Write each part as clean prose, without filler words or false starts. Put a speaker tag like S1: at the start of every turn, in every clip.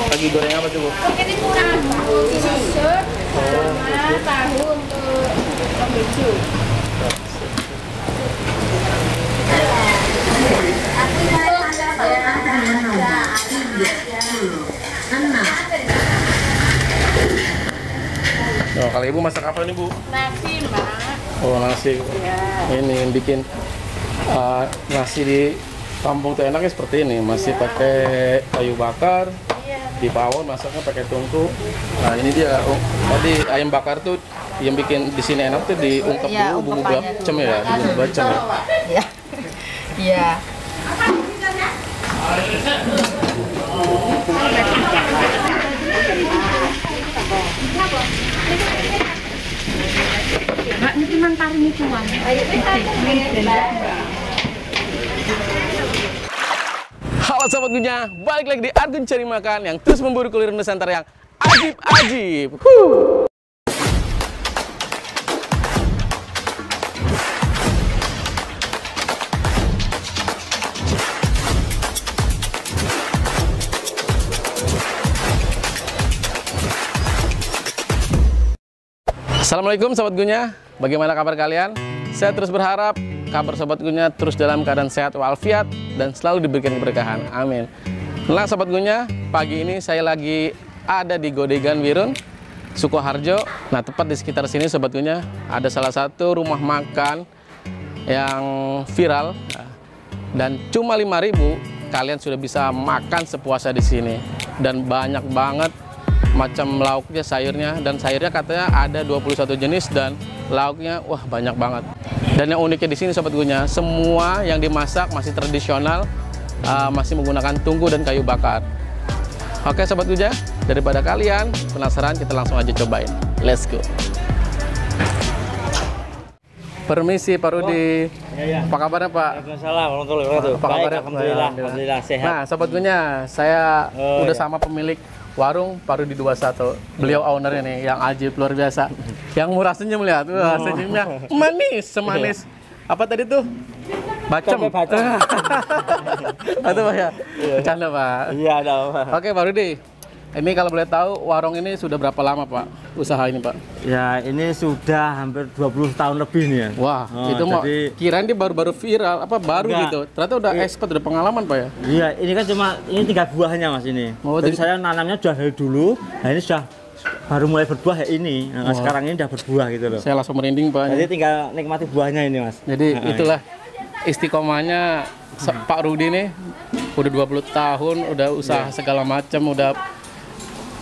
S1: Lagi goreng apa tuh, Bu?
S2: Susu sama tahu untuk keju.
S1: Oh, kalau Ibu masak apa nih, Bu?
S2: Nasi, Mbak.
S1: Oh, nasi.
S2: Ya.
S1: Ini yang bikin nasi di kampung tuh enaknya seperti ini, masih pakai kayu bakar, di pawon masaknya pakai tungku. Nah ini dia, tadi ayam bakar tuh yang bikin di sini enak tuh diungkep
S2: Ya,
S1: dulu bumbu
S2: ungkepannya
S1: bacem ya, bumbu bacem ya.
S2: Iya. Iya.
S3: Mbak, ini cuma taring itu, Wan.
S1: Halo Sobat Gunya, balik lagi di Argun Cari Makan yang terus memburu kuliner Nusantara yang ajib-ajib. Assalamualaikum Sobat Gunya, bagaimana kabar kalian? Saya terus berharap kabar Sobat Gunya terus dalam keadaan sehat walafiat dan selalu diberikan keberkahan. Amin. Nah Sobat Gunya, pagi ini saya lagi ada di Godegan Wirun, Sukoharjo. Nah tepat di sekitar sini Sobat Gunya ada salah satu rumah makan yang viral dan cuma 5.000 kalian sudah bisa makan sepuasnya di sini dan banyak banget macam lauknya, sayurnya, dan sayurnya katanya ada 21 jenis dan lauknya wah banyak banget. Dan yang uniknya di sini Sobat Gunya, semua yang dimasak masih tradisional, masih menggunakan tungku dan kayu bakar. Oke Sobat Gunya, daripada kalian penasaran, kita langsung aja cobain. Let's go. Permisi Pak Rudi.
S4: Ya.
S1: Apa kabarnya Pak?
S4: Waalaikumsalam warahmatullahi wabarakatuh.
S1: Apa kabarnya?
S4: Baik, alhamdulillah sehat.
S1: Nah Sobat Gunya, saya udah
S4: ya.
S1: sama pemilik warung Pak Rudi 21. Beliau ownernya nih yang ajib luar biasa. Yang murah senyum lihat. Wah, senyumnya manis, semanis. Apa tadi tuh? Bacem.
S4: Bacem.
S1: Itu Pak ya? Bercanda Pak.
S4: Iya, ada apa?
S1: Oke Pak Rudi. Ini kalau boleh tahu warung ini sudah berapa lama Pak usaha ini Pak?
S4: Ya, ini sudah hampir 20 tahun lebih nih ya.
S1: Wah, itu mau
S4: jadi,
S1: kirain dia baru-baru viral, apa baru
S4: enggak.
S1: gitu. Ternyata udah expert, udah pengalaman Pak ya?
S4: Iya, ini kan cuma ini 3 buahnya Mas ini.
S1: Oh,
S4: jadi
S1: jadi-
S4: saya nanamnya sudah dari dulu. Nah, ini sudah baru mulai berbuah ya ini. Nah, sekarang ini sudah berbuah gitu loh.
S1: Saya langsung merinding Pak.
S4: Jadi tinggal nikmati buahnya ini Mas.
S1: Jadi itulah istiqomahnya Pak Rudi nih, udah 20 tahun, udah usaha segala macam, udah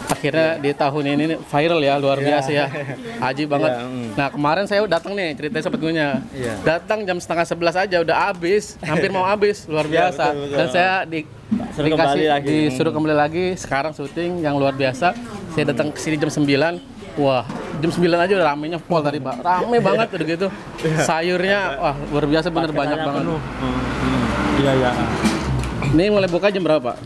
S1: akhirnya di tahun ini viral ya, luar biasa ya, ajib banget. Nah kemarin saya datang nih, ceritanya Sobat Gunya, datang jam setengah 11 aja udah habis, hampir mau habis, luar biasa.
S4: betul.
S1: Dan saya
S4: Suruh kembali lagi.
S1: disuruh kembali lagi, sekarang syuting yang luar biasa. Saya datang ke sini jam 9, wah jam 9 aja udah ramenya pol tadi Pak, rame banget udah gitu. Sayurnya wah luar biasa, bener banyak banget.
S4: Iya, iya.
S1: Ini mulai buka jam berapa Pak?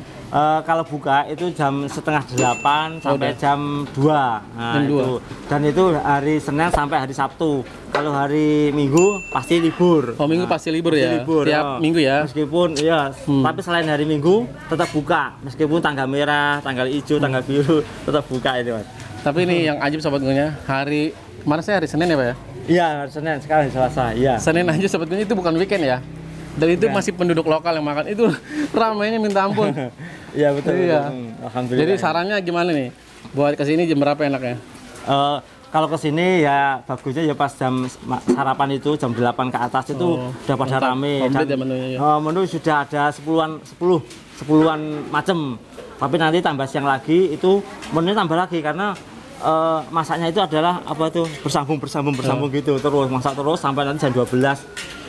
S4: Kalau buka itu jam setengah 8 sampai jam 2. Nah,
S1: Jam 2.
S4: itu. Dan itu hari Senin sampai hari Sabtu. Kalau hari Minggu pasti libur.
S1: Oh minggu pasti libur
S4: Pasti
S1: ya?
S4: libur.
S1: Tiap minggu ya?
S4: Meskipun iya, tapi selain hari Minggu tetap buka. Meskipun tanggal merah, tanggal hijau, tanggal biru tetap buka itu, Mas.
S1: Tapi ini yang ajib Sobat Gunya, hari kemarin saya hari Senin ya Pak ya?
S4: Iya, hari Senin, sekarang hari Selasa. Iya.
S1: Senin aja Sobat Gunya itu bukan weekend ya? Dan itu masih penduduk lokal yang makan, itu ramainya minta ampun.
S4: Iya, betul.
S1: Iya.
S4: Betul. Alhamdulillah.
S1: Jadi sarannya gimana nih? Buat kesini jam berapa enaknya?
S4: Kalau ke sini ya bagusnya ya pas jam sarapan itu jam 8 ke atas itu udah pada
S1: lengkap.
S4: rame.
S1: Komplit
S4: Dan
S1: ya menunya ya?
S4: menu sudah ada 10-an macam. Tapi nanti tambah siang lagi itu menunya tambah lagi karena masaknya itu adalah apa tuh bersambung gitu, terus masak terus sampai nanti jam 12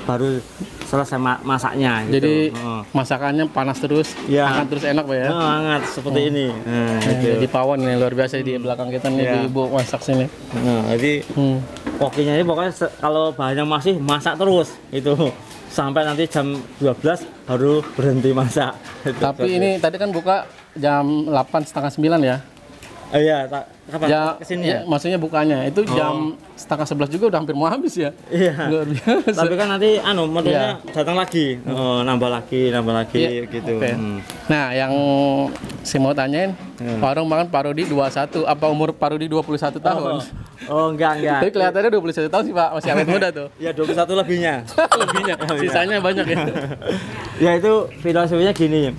S4: baru selesai masaknya gitu.
S1: Jadi masakannya panas terus,
S4: Ya.
S1: hangat terus enak Pak ya?
S4: Hangat seperti ini. Nah, gitu.
S1: Di pawon ini luar biasa di belakang kita nih,
S4: Ya.
S1: ibu masak sini.
S4: Nah, jadi kokinya ini pokoknya kalau bahannya masih masak terus itu sampai nanti jam 12 baru berhenti masak.
S1: Tapi ini tadi kan buka jam 8:30 9 ya.
S4: Iya, kapan kesini ya?
S1: Maksudnya bukanya itu jam 10:30 juga udah hampir mau habis ya.
S4: Iya.
S1: Luar biasa.
S4: Tapi kan nanti modelnya datang lagi, nambah lagi
S1: Iya,
S4: gitu.
S1: oke. Nah, yang saya mau tanyain, warung makan Parodi 21, apa umur Parodi 21 tahun?
S4: Oh, enggak.
S1: Tapi kelihatannya 21 tahun sih Pak, masih awet muda tuh.
S4: Ya 21 lebihnya.
S1: Lebihnya, sisanya banyak ya.
S4: Ya itu filosofinya gini.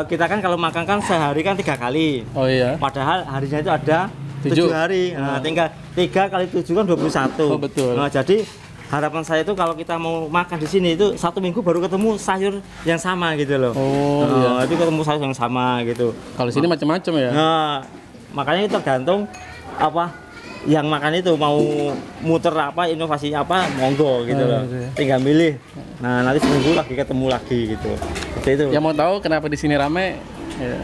S4: Kita kan kalau makan kan sehari kan 3 kali.
S1: Oh iya.
S4: Padahal harinya itu ada 7 hari. Nah, tinggal 3 kali 7 kan 21.
S1: Oh, betul.
S4: Nah, jadi harapan saya itu kalau kita mau makan di sini itu 1 minggu baru ketemu sayur yang sama gitu loh.
S1: Oh, iya.
S4: Itu ketemu sayur yang sama gitu.
S1: Kalau sini macam-macam ya.
S4: Nah, makanya itu tergantung apa yang makan itu mau muter apa inovasi apa monggo gitu loh.
S1: Iya.
S4: Tinggal milih. Nah, nanti seminggu lagi ketemu lagi gitu. Seperti itu.
S1: Yang mau tahu kenapa di sini rame? Ya.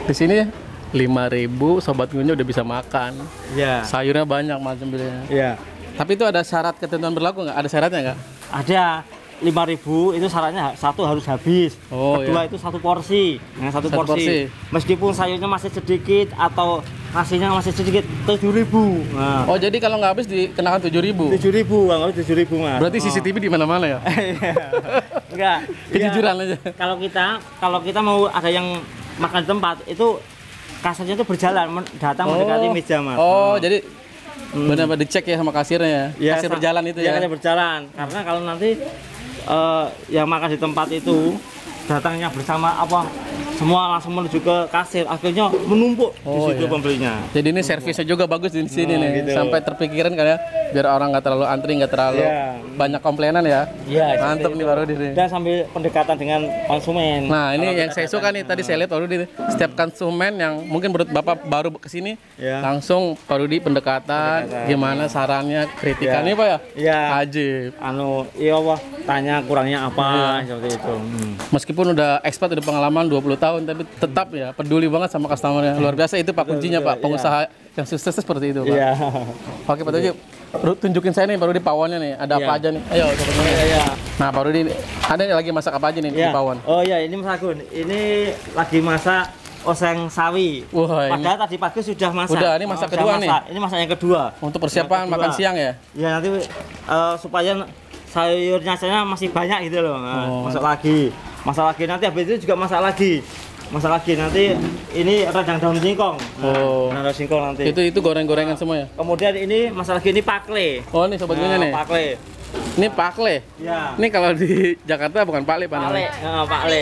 S1: Di sini 5.000 sobat gunya udah bisa makan.
S4: Ya.
S1: Sayurnya banyak macam pilihannya.
S4: Iya.
S1: Tapi itu ada syarat ketentuan berlaku nggak? Ada syaratnya nggak?
S4: Ada 5.000 itu syaratnya satu harus habis.
S1: Oh,
S4: kedua
S1: iya.
S4: itu satu porsi. Nah, satu
S1: Satu porsi.
S4: porsi. Meskipun sayurnya masih sedikit atau nasinya masih sedikit 7.000. Nah,
S1: Oh, jadi kalau nggak habis dikenakan 7.000.
S4: 7.000, Bang. 7.000, Mas.
S1: Berarti CCTV di mana-mana ya?
S4: Enggak.
S1: Kejujuran aja.
S4: Kalau kita mau ada yang makan di tempat itu kasirnya itu berjalan datang mendekati meja, Mas.
S1: Oh, jadi benar-benar dicek ya sama kasirnya ya? Kasir berjalan itu ya?
S4: Kasir berjalan. Karena kalau nanti yang makan di tempat itu datangnya bersama apa semua langsung menuju ke kasir, akhirnya menumpuk di situ pembelinya.
S1: Jadi ini servisnya juga bagus di sini nih,
S4: gitu.
S1: sampai terpikiran kan ya, biar orang nggak terlalu antri, nggak terlalu banyak komplainan ya.
S4: Iya,
S1: Mantep nih baru di.
S4: Dan sambil pendekatan dengan konsumen.
S1: Nah ini yang saya suka nih, tadi saya lihat Pak Rudi, setiap konsumen yang mungkin menurut Bapak baru kesini, langsung Pak Rudi pendekatan, gimana sarannya, kritikannya Pak ya?
S4: Iya.
S1: Ajib.
S4: Iya Wah, tanya kurangnya apa seperti itu.
S1: Meskipun udah expert, udah pengalaman 20 tahun, tapi tetap ya peduli banget sama customer-nya. Luar biasa itu Pak kuncinya Pak, pengusaha yang sukses seperti itu Pak.
S4: Iya.
S1: Oke Pak Rudi, tunjukin saya nih Pak Rudi pawonnya nih, ada apa aja nih? Ayo coba.
S4: Iya.
S1: Nah Pak Rudi, ada lagi masak apa aja nih di pawon?
S4: Oh iya, ini Mas Agun. Ini lagi masak oseng sawi.
S1: Wah,
S4: Padahal tadi pagi sudah masak.
S1: Udah, ini masak kedua nih.
S4: Ini masak yang kedua.
S1: Untuk persiapan makan siang ya?
S4: Ya nanti supaya sayurnya saya masih banyak gitu loh. Nah, masak lagi nanti habis itu juga masak lagi nanti ini radang daun singkong. Nah, daun singkong nanti.
S1: Itu goreng-gorengan semua ya?
S4: Kemudian ini masak lagi ini pakle.
S1: Oh, ini sobat gunya nih.
S4: Pakle.
S1: Ini pakle.
S4: Ya.
S1: Ini kalau di Jakarta bukan pakle Pak.
S4: Pakle. Pakle.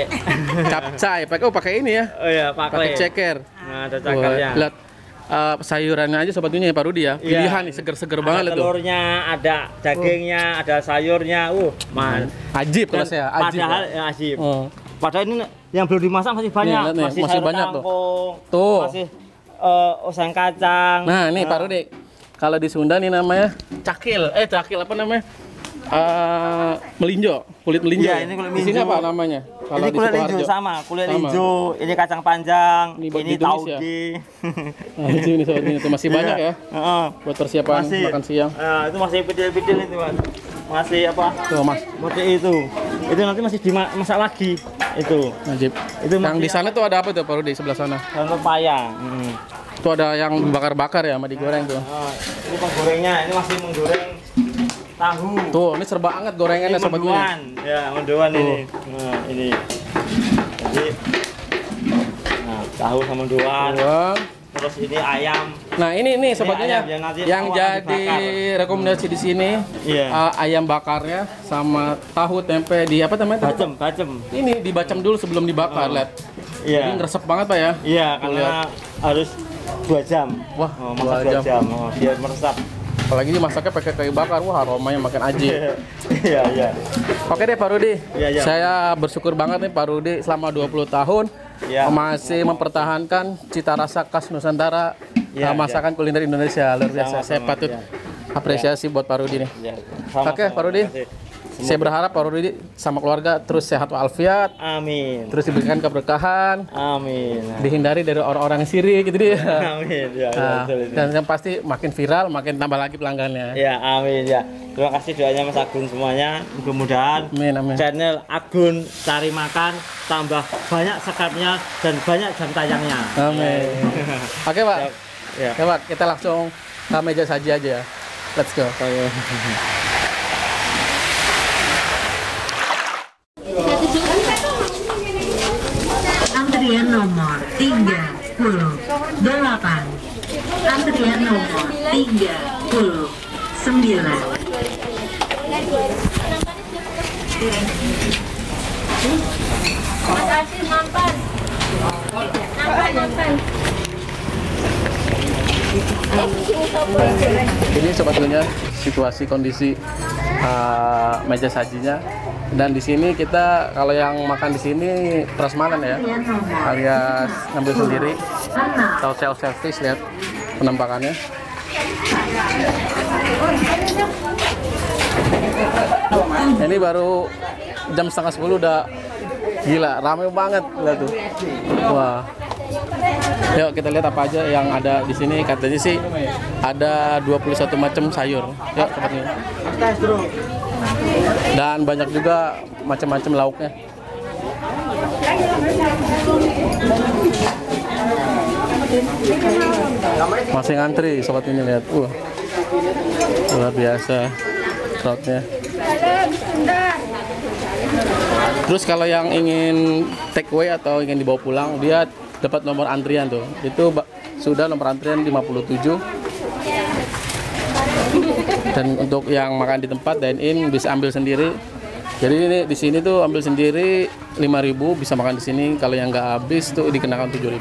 S1: Capcay. Pakai ini ya?
S4: Oh iya, pakle.
S1: Pakai ceker.
S4: Nah, ada cekernya.
S1: Lihat sayurannya aja sobat gunya ya Pak Rudi ya. Pilihan nih seger-seger banget itu.
S4: Telurnya, ada dagingnya, ada sayurnya.
S1: Ajib kalau saya, ajib.
S4: Padahal ya ajib. Padahal ini yang belum dimasak masih banyak.
S1: Nih,
S4: masih
S1: masih
S4: sayur
S1: banyak
S4: kangkung,
S1: tuh.
S4: Masih oseng kacang.
S1: Nah, ini Pak Rudi. Kalau di Sunda nih namanya cakil. Cakil apa namanya? Melinjo, kulit melinjo.
S4: Iya, ini kulit
S1: Di sini
S4: melinjo.
S1: apa namanya? Kalau
S4: Ini
S1: di
S4: kulit
S1: Sukoharjo.
S4: hijau sama, kulit hijau, ini kacang panjang,
S1: Ini buat
S4: ini
S1: ditumis ya?
S4: tauge.
S1: Nah, di sini sobat gunya tuh masih banyak ya.
S4: Heeh.
S1: Buat persiapan makan siang.
S4: Nah, itu masih pidil-pidil itu, Mas. Masih apa?
S1: Tuh, Mas.
S4: Seperti itu. Itu nanti masih dimasak lagi. Itu.
S1: Ajib.
S4: Itu
S1: Yang
S4: masih
S1: di sana tuh ada apa tuh Pak Rudi sebelah sana?
S4: daun pepaya.
S1: Tuh ada yang bakar-bakar ya sama digoreng tuh.
S4: Ini penggorengnya, ini masih menggoreng tahu.
S1: Tuh, ini serba anget gorengannya
S4: Ini
S1: sobat gunya.
S4: mendoan. Ya, mendoan ini. Nah, ini. Jadi tahu sama mendoan.
S1: Wah.
S4: Terus ini ayam.
S1: Nah, ini sobat
S4: Ini
S1: gunya
S4: ayam yang nanti
S1: yang
S4: awal
S1: jadi
S4: dibakar.
S1: rekomendasi di sini.
S4: Iya.
S1: Ayam bakarnya sama tahu tempe di apa namanya? tadi, Pak?
S4: Bacem.
S1: Ini dibacem dulu sebelum dibakar, lihat.
S4: Iya.
S1: Ini ngeresep banget Pak ya.
S4: Iya, karena harus 2 jam.
S1: Wah,
S4: masak
S1: 2
S4: 2 jam. Biar meresap.
S1: Apalagi dimasaknya pakai kayu bakar, wah aromanya makin ajib.
S4: Iya, iya.
S1: Oke deh Pak Rudi,
S4: Iya.
S1: saya bersyukur banget nih Pak Rudi selama 20 tahun
S4: Iya.
S1: masih mempertahankan cita rasa khas Nusantara,
S4: Iya,
S1: masakan kuliner Indonesia. Luar biasa, saya
S4: Sama-sama,
S1: patut
S4: iya.
S1: apresiasi buat Pak Rudi nih.
S4: Iya.
S1: Oke, Pak Rudi.
S4: Terima kasih.
S1: Saya berharap Pak Rudi sama keluarga terus sehat walafiat,
S4: Amin.
S1: terus diberikan keberkahan,
S4: Amin.
S1: dihindari dari orang-orang yang sirik gitu dia.
S4: Amin. Ya,
S1: Nah,
S4: betul itu.
S1: dan yang pasti makin viral, makin tambah lagi pelanggannya.
S4: Ya, amin ya. Terima kasih doanya Mas Agun semuanya. Mudah-mudahan
S1: Amin, amin.
S4: channel Agun Cari Makan tambah banyak subscribe-nya dan banyak jam tayangnya.
S1: Amin. Oke Pak,
S4: Ya.
S1: ya Pak, kita langsung ke meja saji aja. Let's go.
S5: Antrian nomor 38. Antrian nomor 39.
S2: Makasih mampir. Mampir.
S1: Ini sobat Gunya situasi kondisi meja sajinya, dan di sini kita kalau yang makan di sini prasmanan ya, alias ngambil sendiri atau self service. Lihat penampakannya. Ini baru jam setengah 10 udah gila, rame banget lihat tuh. Wah. Yuk kita lihat apa aja yang ada di sini. Katanya sih ada 21 macam sayur. Yuk cepatnya. Dan banyak juga macam-macam lauknya. Masih ngantri sobat ini, lihat. Luar biasa crowdnya. Terus kalau yang ingin take away atau ingin dibawa pulang, dia dapat nomor antrian tuh. Itu sudah nomor antrian 57. Dan untuk yang makan di tempat dine in bisa ambil sendiri. Jadi ini di sini tuh ambil sendiri 5.000, bisa makan di sini. Kalau yang nggak habis tuh dikenakan 7.000.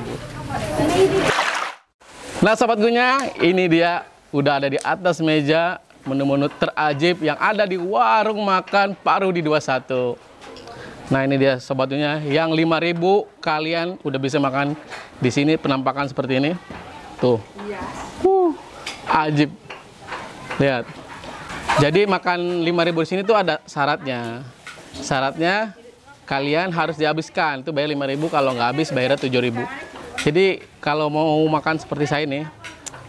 S1: Nah sobat Gunya, ini dia udah ada di atas meja menu-menu terajib yang ada di warung makan Pak Rudi 21. Nah ini dia sobat Gunya, yang 5.000 kalian udah bisa makan di sini. Penampakan seperti ini. Tuh. Ajib. Lihat. Jadi makan 5.000 di sini tuh ada syaratnya. Syaratnya kalian harus dihabiskan. Itu bayar 5.000, kalau nggak habis bayarnya 7.000. Jadi kalau mau makan seperti saya ini,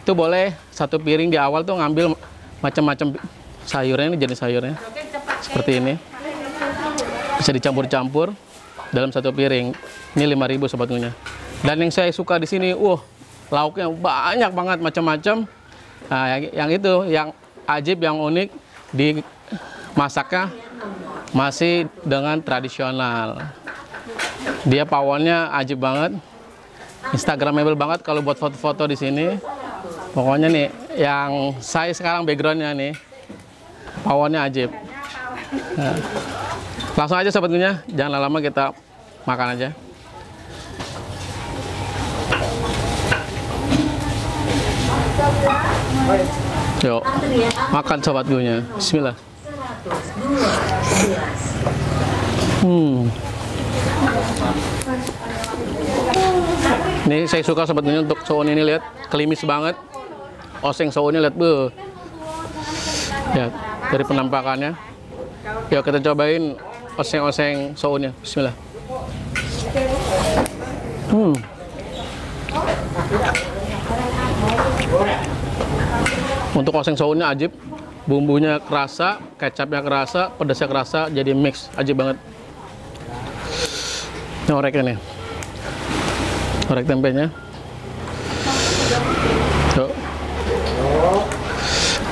S1: itu boleh satu piring di awal tuh ngambil macam-macam sayurnya, ini jenis sayurnya. Seperti ini. Bisa dicampur-campur dalam satu piring. Ini 5.000 sobat Gunya. Dan yang saya suka di sini, lauknya banyak banget macam-macam. Nah, yang itu, yang ajib, yang unik, dimasaknya masih dengan tradisional. Dia pawonnya ajib banget, instagramable banget kalau buat foto-foto di sini. Pokoknya nih, yang saya sekarang backgroundnya nih, pawonnya ajib. Nah, langsung aja sobat Gunya, jangan lama-lama, kita makan aja. Yuk, makan sobat Gunya. Bismillah. Ini saya suka sobat Gunya untuk soun ini, lihat kelimis banget. Oseng sounnya lihat, lihat dari penampakannya. Yuk kita cobain oseng-oseng sounnya. Bismillah. Untuk oseng sounnya ajib, bumbunya kerasa, kecapnya kerasa, pedasnya kerasa, jadi mix, ajib banget. Ini oreknya nih, orek tempenya. Yuk,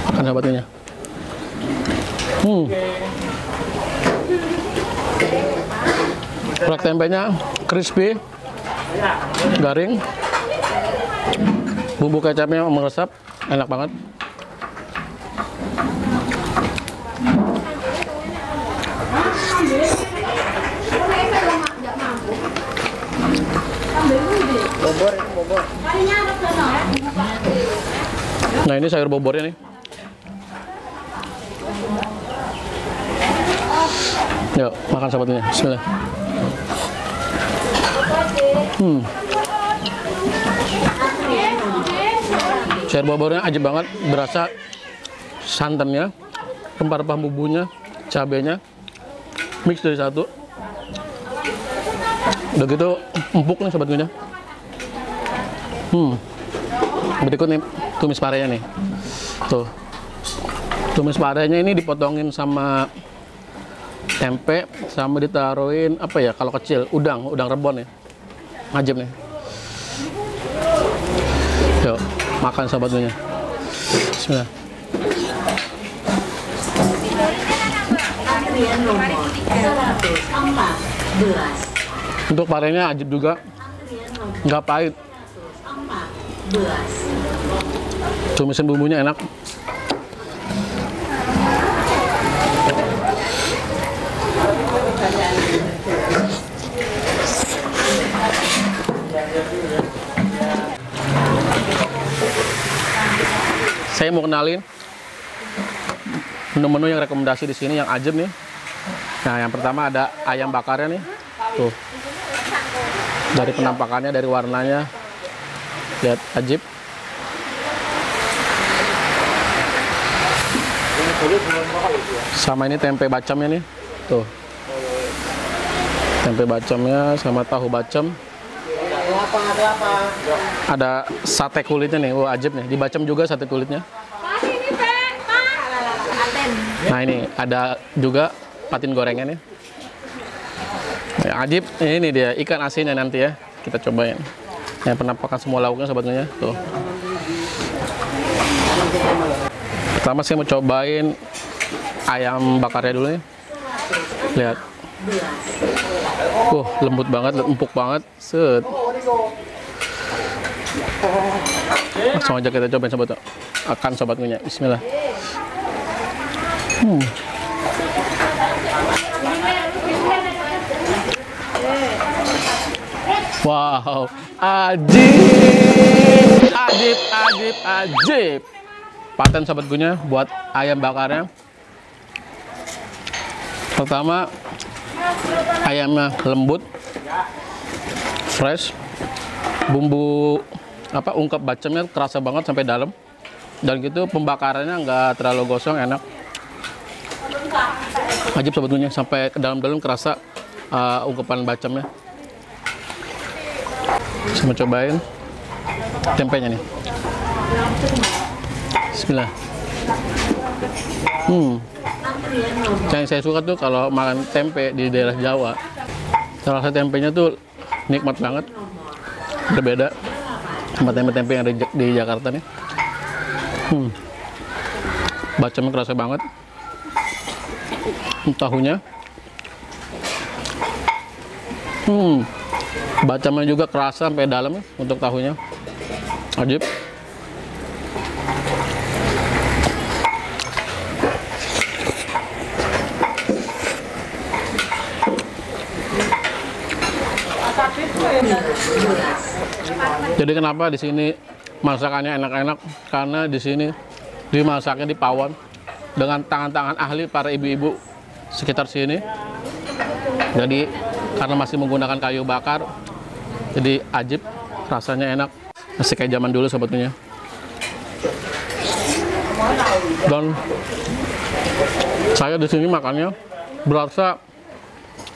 S1: makan sahabatnya. Orek tempenya crispy, garing, bumbu kecapnya meresap, enak banget. Nah ini sayur bobornya nih. Yuk makan sahabatnya. Bismillah. Sayur bobornya ajib banget, berasa santannya, rempah-rempah bumbunya, cabenya mix dari satu. Udah gitu empuk nih sobat Gunya. Berikut nih tumis parenya nih. Tuh. Tumis parenya ini dipotongin sama tempe, sama ditaruhin apa ya kalau kecil, udang rebon ya. Ajib nih. Yuk, makan sobat Gunya. Bismillah.
S5: Antrian nomor 114.
S1: Untuk parenya ajib juga, nggak pahit.
S5: 114.
S1: Tumisin bumbunya enak. Saya mau kenalin menu-menu yang rekomendasi di sini yang ajib nih. Nah, yang pertama ada ayam bakarnya nih. Tuh. Dari penampakannya, dari warnanya. Lihat, ajib. Sama ini tempe bacamnya nih. Tuh. Tempe bacamnya sama tahu bacem. Ada sate kulitnya nih. Wah, ajib nih. Dibacem juga sate kulitnya. Nah, ini ada juga patin gorengan ya. Ya, ajib, ini dia ikan asinnya nanti ya. Kita cobain. Yang penampakan semua lauknya sobatnya. Tuh. Pertama saya mau cobain ayam bakarnya dulu nih. Lihat. Lembut banget, empuk banget. Set. Langsung aja kita cobain sobat. Akan sobatnya. Bismillah. Wow, ajib. Paten sobat Gunya buat ayam bakarnya. Pertama, ayamnya lembut, fresh, bumbu ungkep bacemnya kerasa banget sampai dalam, dan gitu pembakarannya nggak terlalu gosong, enak. Ajib sobat Gunya, sampai ke dalam-dalam kerasa ungkepan bacemnya. Saya mau cobain tempenya nih. Bismillah. Yang saya suka tuh kalau makan tempe di daerah Jawa, rasa tempenya tuh nikmat banget, berbeda sama tempe-tempe yang ada di Jakarta nih. Bacemnya kerasa banget, tahunya, bacemnya juga kerasa sampai dalam untuk tahunya, ajib. Jadi kenapa di sini masakannya enak-enak? Karena di sini dimasaknya di pawon dengan tangan-tangan ahli para ibu-ibu sekitar sini. Jadi karena masih menggunakan kayu bakar, jadi ajib, rasanya enak, masih kayak zaman dulu sobatnya. Dan saya di sini makannya berasa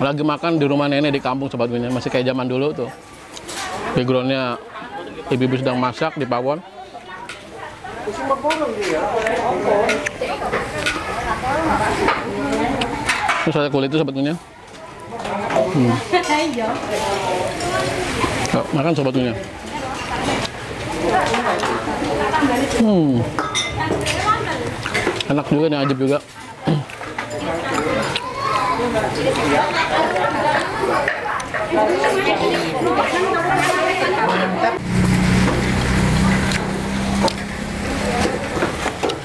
S1: lagi makan di rumah nenek di kampung sobatnya, masih kayak zaman dulu tuh. Backgroundnya ibu-ibu sedang masak di pawon. Terus ada kulit itu sobatnya. Makan sobatnya. Enak juga nih, ajib juga.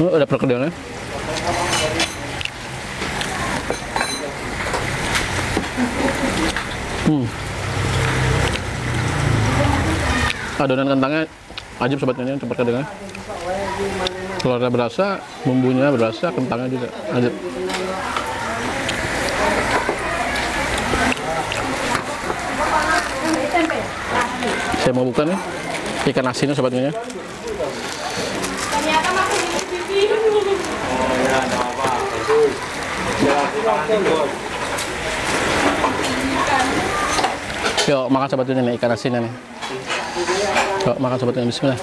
S1: Ada perkedelnya. Adonan kentangnya ajib sobatnya, perkedelnya. Telurnya berasa, bumbunya berasa, kentangnya juga ajib. Saya mau buka nih ikan asinnya sobatnya. Yuk makan sobat Gunya nih, ikan asinnya nih. Yuk makan sobat Gunya, bismillah.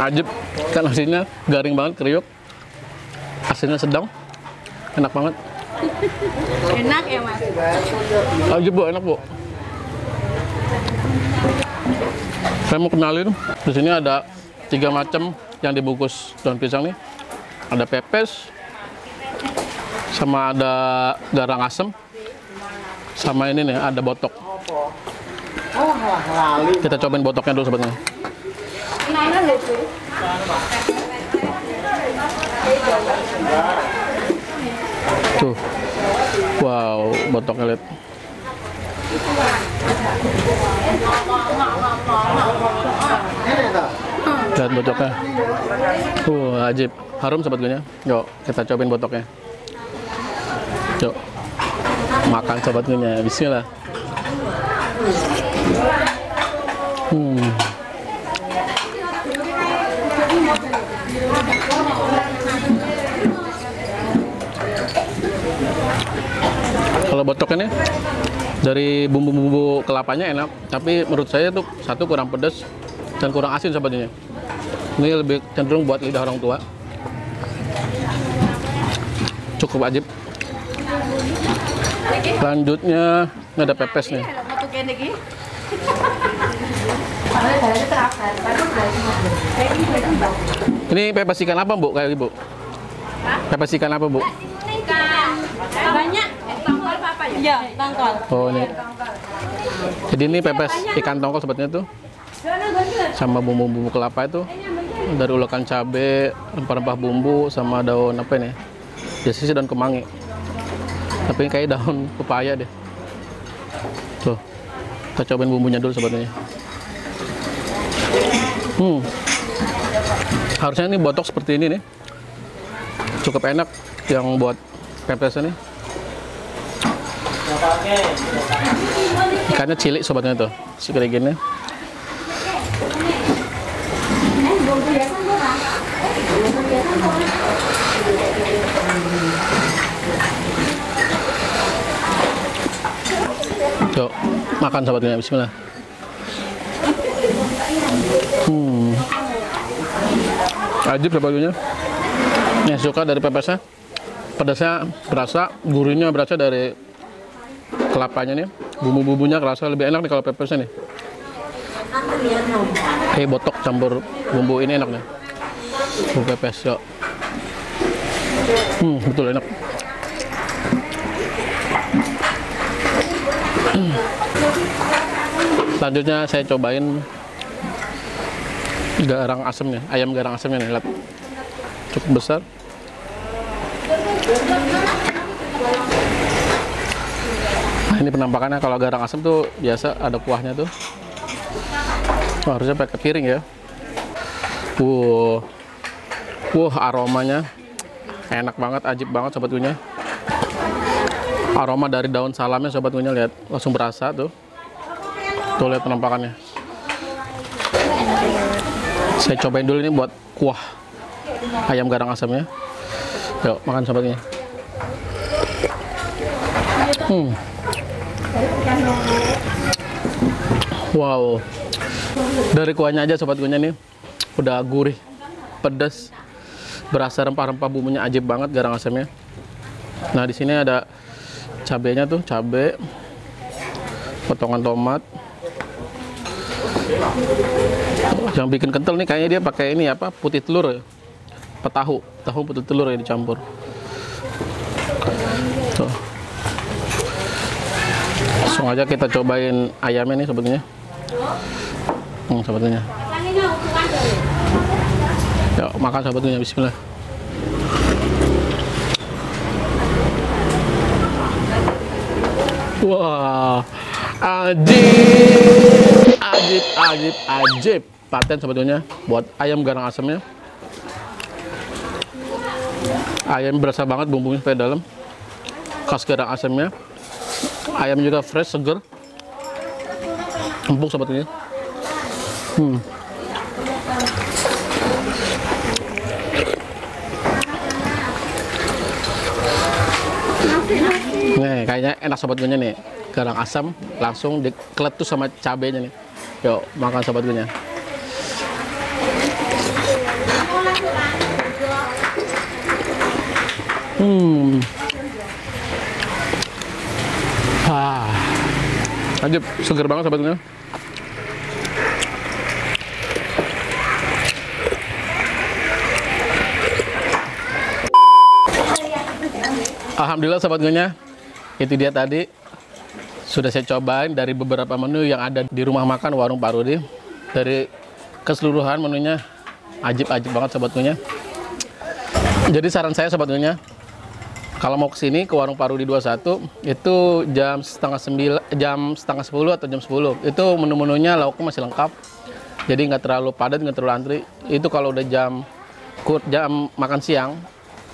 S1: Ajib, ikan asinnya garing banget, kriuk. Asinnya sedang, enak banget.
S2: Enak ya Mas?
S1: Ajib bu, enak bu. Saya mau kenalin, di sini ada 3 macam yang dibungkus daun pisang nih. Ada pepes, sama ada garang asem, sama ini nih ada botok. Kita cobain botoknya dulu sebetulnya. Tuh, wow, botoknya lihat. Lihat botoknya. Ajib, harum sobat Gunya. Yuk, kita cobain botoknya. Yuk, makan sobat Gunya, bismillah. Kalau botok ini dari bumbu-bumbu kelapanya enak, tapi menurut saya tuh satu kurang pedas dan kurang asin sobatnya. Ini lebih cenderung buat lidah orang tua. Cukup ajib. Lanjutnya ini ada pepes nih. Ini pepes ikan apa bu? Kayak ibu? Pepes ikan apa bu?
S2: Banyak. Tongkol apa ya? Iya, tongkol.
S1: Oh ini. Jadi ini pepes ikan tongkol sebetulnya tuh. Sama bumbu-bumbu kelapa itu. Dari ulakan cabai, rempah-rempah bumbu, sama daun apa ini? Biasanya sih daun kemangi. Tapi ini kayak daun pepaya deh. Tuh. Kita cobain bumbunya dulu sebetulnya. Harusnya ini botok seperti ini nih. Cukup enak yang buat pepes ini. Ikannya cilik sobatnya tuh, si keriginnya. Yuk, makan sobatnya, bismillah. Ajib sobatnya. Yang suka dari pepesnya, pedasnya berasa, gurihnya berasa dari kelapanya nih. Bumbu-bumbunya kerasa lebih enak nih kalau pepesnya nih. Kayak botok campur bumbu ini enak nih. Bumbu pepes, yuk. Betul enak. Selanjutnya saya cobain garang asemnya, ayam garang asemnya nih, lihat. Cukup besar. Nah, ini penampakannya kalau garang asem tuh biasa ada kuahnya tuh. Oh, harusnya pakai piring ya. Aromanya enak banget, ajib banget sobat Gunya. Aroma dari daun salamnya sobat Gunya, lihat, langsung berasa tuh. Tuh lihat penampakannya. Saya cobain dulu ini buat kuah ayam garang asamnya. Yuk makan sobatnya. Wow, dari kuahnya aja sobat Gunya nih udah gurih, pedas, berasa rempah-rempah bumbunya ajib banget garang asamnya. Nah di sini ada cabenya tuh, cabe, potongan tomat. Yang bikin kental nih kayaknya dia pakai ini apa, putih telur ya, tahu putih telur ya dicampur. Tuh. Langsung aja kita cobain ayamnya nih sobatnya. Sobatnya. Yuk makan sobatnya, bismillah. Wah, ajib. Paten sebetulnya buat ayam garang asamnya. Ayam berasa banget bumbunya sampai dalam. Khas garang asamnya. Ayam juga fresh, seger. Empuk sebetulnya. Nih, kayaknya enak sobat gunya nih. Garang asam langsung dikeletus sama cabenya nih. Yuk, makan sobat gunya. Ajib, seger banget sobat gunya. Alhamdulillah sobat gunya, itu dia tadi sudah saya cobain dari beberapa menu yang ada di rumah makan warung Pak Rudi. Dari keseluruhan menunya ajib-ajib banget sobat gunya. Jadi saran saya sobat gunya, kalau mau kesini ke warung Pak Rudi 21 itu jam setengah 10 atau jam 10. Itu menu-menunya lauknya masih lengkap. Jadi nggak terlalu padat, nggak terlalu antri. Itu kalau udah jam makan siang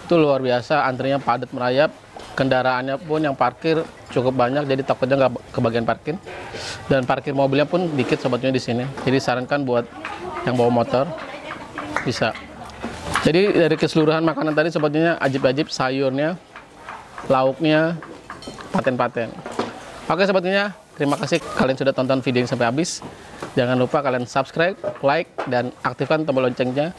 S1: itu luar biasa, antrinya padat merayap, kendaraannya pun yang parkir cukup banyak, jadi takutnya nggak kebagian parkir, dan parkir mobilnya pun dikit sobatnya di sini. Jadi sarankan buat yang bawa motor bisa. Jadi dari keseluruhan makanan tadi sobatnya ajib-ajib, sayurnya, lauknya, paten-paten. Oke sobatnya, terima kasih kalian sudah tonton video ini sampai habis. Jangan lupa kalian subscribe, like, dan aktifkan tombol loncengnya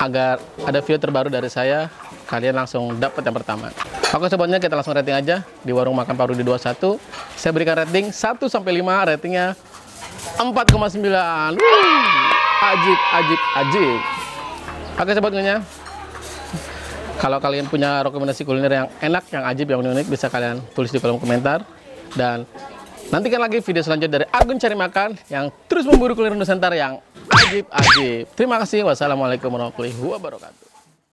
S1: agar ada video terbaru dari saya, kalian langsung dapat yang pertama. Oke sobatnya, kita langsung rating aja di warung makan Pak Rudi 21. Saya berikan rating 1 sampai 5, ratingnya 4,9. Ajib, ajib, ajib. Oke sobatnya, kalau kalian punya rekomendasi kuliner yang enak, yang ajib, yang unik, bisa kalian tulis di kolom komentar. Dan nantikan lagi video selanjutnya dari Agun Cari Makan yang terus memburu kuliner Nusantara yang ajib-ajib. Terima kasih. Wassalamualaikum warahmatullahi wabarakatuh.